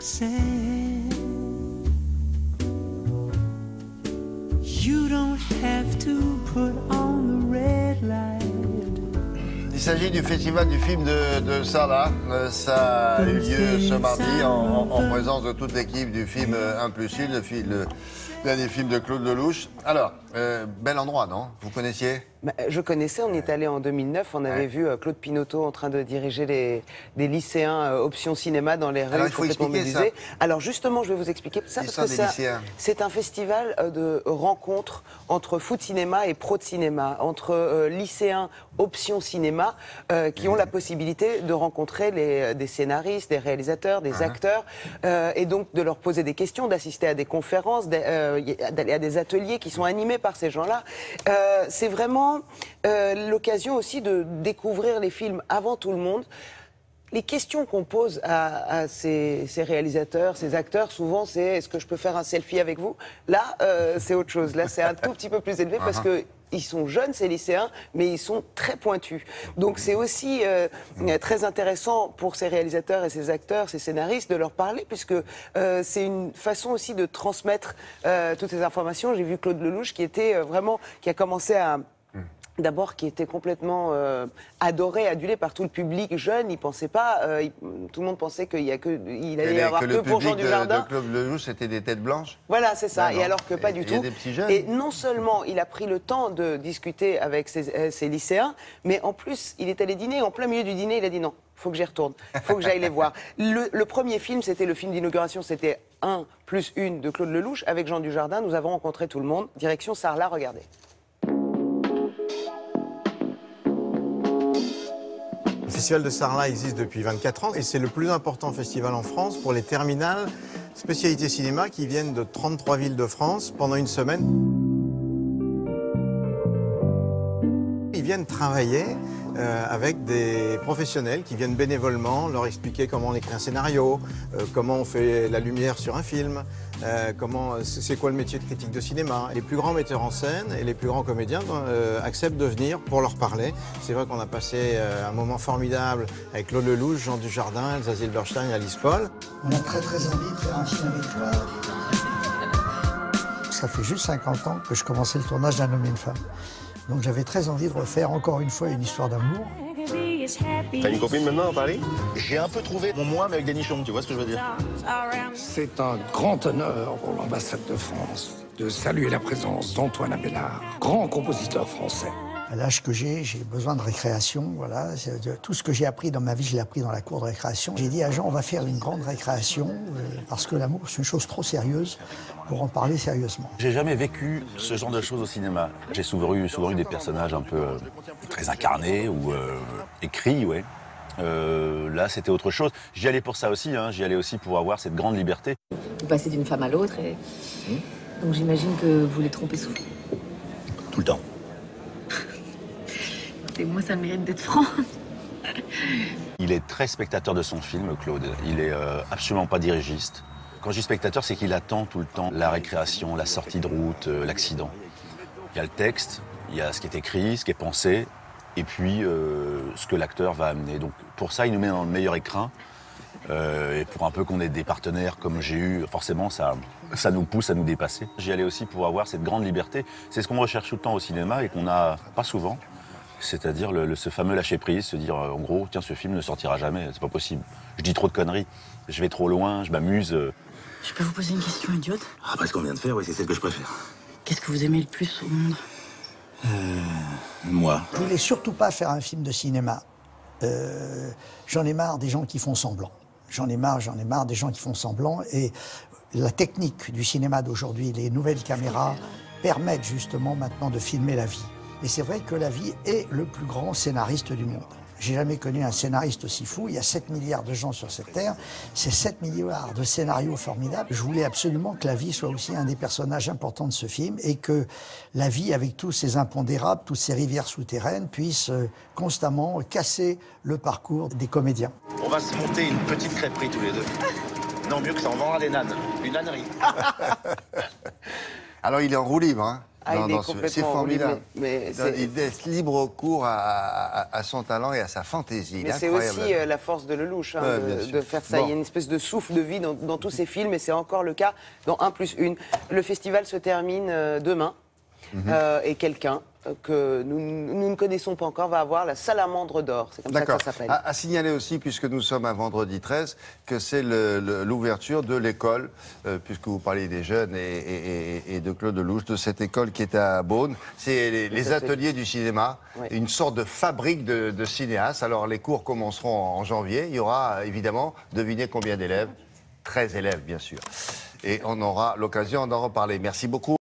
Roxanne, you don't have to put on the red light. Il s'agit du festival du film de Sarlat. Ça a eu lieu ce mardi en présence de toute l'équipe du film 1+1, le dernier film de Claude Lelouch. Alors, bel endroit, non? Vous connaissiez? Je connaissais, on y est allé en 2009, on avait vu Claude Pinoteau en train de diriger des lycéens option cinéma dans les rues complètement médusées. Alors justement, je vais vous expliquer ça parce que c'est un festival de rencontres entre foot cinéma et pro de cinéma, entre lycéens option cinéma qui ont la possibilité de rencontrer des scénaristes, des réalisateurs, des acteurs et donc de leur poser des questions, d'assister à des conférences, d'aller à des ateliers qui sont animés par ces gens-là. C'est vraiment l'occasion aussi de découvrir les films avant tout le monde. Les questions qu'on pose à ces réalisateurs, ces acteurs, souvent c'est « est-ce que je peux faire un selfie avec vous ?» Là, c'est autre chose. Là, c'est un tout petit peu plus élevé parce que ils sont jeunes, ces lycéens, mais ils sont très pointus. Donc c'est aussi très intéressant pour ces réalisateurs et ces acteurs, ces scénaristes, de leur parler, puisque c'est une façon aussi de transmettre toutes ces informations. J'ai vu Claude Lelouch qui était qui a commencé à... D'abord, qui était complètement adoré, adulé par tout le public jeune. Il pensait pas, tout le monde pensait qu'il allait y avoir que pour Jean Dujardin. Le Claude Lelouch, c'était des têtes blanches. Voilà, c'est ça. Et alors que pas du tout. Il y a des petits jeunes. Et non seulement il a pris le temps de discuter avec ces lycéens, mais en plus, il est allé dîner. En plein milieu du dîner, il a dit non, faut que j'y retourne, faut que j'aille les voir. Le premier film, c'était le film d'inauguration, c'était 1+1 de Claude Lelouch avec Jean Dujardin. Nous avons rencontré tout le monde. Direction Sarlat, regardez. Le festival de Sarlat existe depuis 24 ans et c'est le plus important festival en France pour les terminales spécialité cinéma qui viennent de 33 villes de France pendant une semaine. Ils viennent travailler avec des professionnels qui viennent bénévolement leur expliquer comment on écrit un scénario, comment on fait la lumière sur un film, c'est quoi le métier de critique de cinéma. Les plus grands metteurs en scène et les plus grands comédiens acceptent de venir pour leur parler. C'est vrai qu'on a passé un moment formidable avec Claude Lelouch, Jean Dujardin, Elsa Zilberstein et Alice Paul. On a très envie de faire un film avec toi. Ça fait juste 50 ans que je commençais le tournage d'Un homme et une femme. Donc j'avais très envie de refaire encore une fois une histoire d'amour. T'as une copine maintenant à Paris? J'ai un peu trouvé mon moi mais avec des nichons, tu vois ce que je veux dire? C'est un grand honneur pour l'ambassade de France de saluer la présence d'Antoine Abélard, grand compositeur français. À l'âge que j'ai besoin de récréation, voilà. Tout ce que j'ai appris dans ma vie, je l'ai appris dans la cour de récréation. J'ai dit à Jean, on va faire une grande récréation, parce que l'amour, c'est une chose trop sérieuse pour en parler sérieusement. J'ai jamais vécu ce genre de choses au cinéma. J'ai souvent eu des personnages un peu très incarnés ou écrits, ouais. Là, c'était autre chose. J'y allais pour ça aussi, hein. J'y allais aussi pour avoir cette grande liberté. Vous passez d'une femme à l'autre et... Donc j'imagine que vous les trompez souvent. Tout le temps. Et moi, ça mérite d'être franc. Il est très spectateur de son film, Claude. Il est absolument pas dirigiste. Quand je dis spectateur, c'est qu'il attend tout le temps la récréation, la sortie de route, l'accident. Il y a le texte, il y a ce qui est écrit, ce qui est pensé, et puis ce que l'acteur va amener. Donc pour ça, il nous met dans le meilleur écrin. Et pour un peu qu'on ait des partenaires comme j'ai eu, forcément, ça nous pousse à nous dépasser. J'y allais aussi pour avoir cette grande liberté. C'est ce qu'on recherche tout le temps au cinéma et qu'on n'a pas souvent. C'est-à-dire ce fameux lâcher-prise, se dire en gros, tiens, ce film ne sortira jamais, c'est pas possible. Je dis trop de conneries, je vais trop loin, je m'amuse. Je peux vous poser une question idiote? Après ce qu'on vient de faire, oui, c'est celle que je préfère. Qu'est-ce que vous aimez le plus au monde? Moi. Je voulais surtout pas faire un film de cinéma. J'en ai marre des gens qui font semblant. J'en ai marre des gens qui font semblant. Et la technique du cinéma d'aujourd'hui, les nouvelles caméras, permettent justement maintenant de filmer la vie. Et c'est vrai que la vie est le plus grand scénariste du monde. J'ai jamais connu un scénariste aussi fou. Il y a 7 milliards de gens sur cette terre. C'est 7 milliards de scénarios formidables. Je voulais absolument que la vie soit aussi un des personnages importants de ce film et que la vie, avec tous ses impondérables, toutes ces rivières souterraines, puisse constamment casser le parcours des comédiens. On va se monter une petite crêperie tous les deux. Non, mieux que ça, on vendra des nanes. Une ânerie. Alors il est en roue libre, hein. C'est formidable. Il laisse libre cours à son talent et à sa fantaisie. Mais c'est aussi la force de Lelouch, de faire ça. Il y a une espèce de souffle de vie dans tous ses films, et c'est encore le cas dans 1+1. Le festival se termine demain, et quelqu'un que nous ne connaissons pas encore va avoir la Salamandre d'Or. C'est comme ça que ça s'appelle. À signaler aussi, puisque nous sommes un vendredi 13, que c'est l'ouverture de l'école, puisque vous parlez des jeunes et de Claude Lelouch, de cette école qui est à Beaune. C'est les ateliers du cinéma, une sorte de fabrique de cinéastes. Alors les cours commenceront en janvier. Il y aura évidemment, devinez combien d'élèves? 13 élèves, bien sûr. Et on aura l'occasion d'en reparler. Merci beaucoup.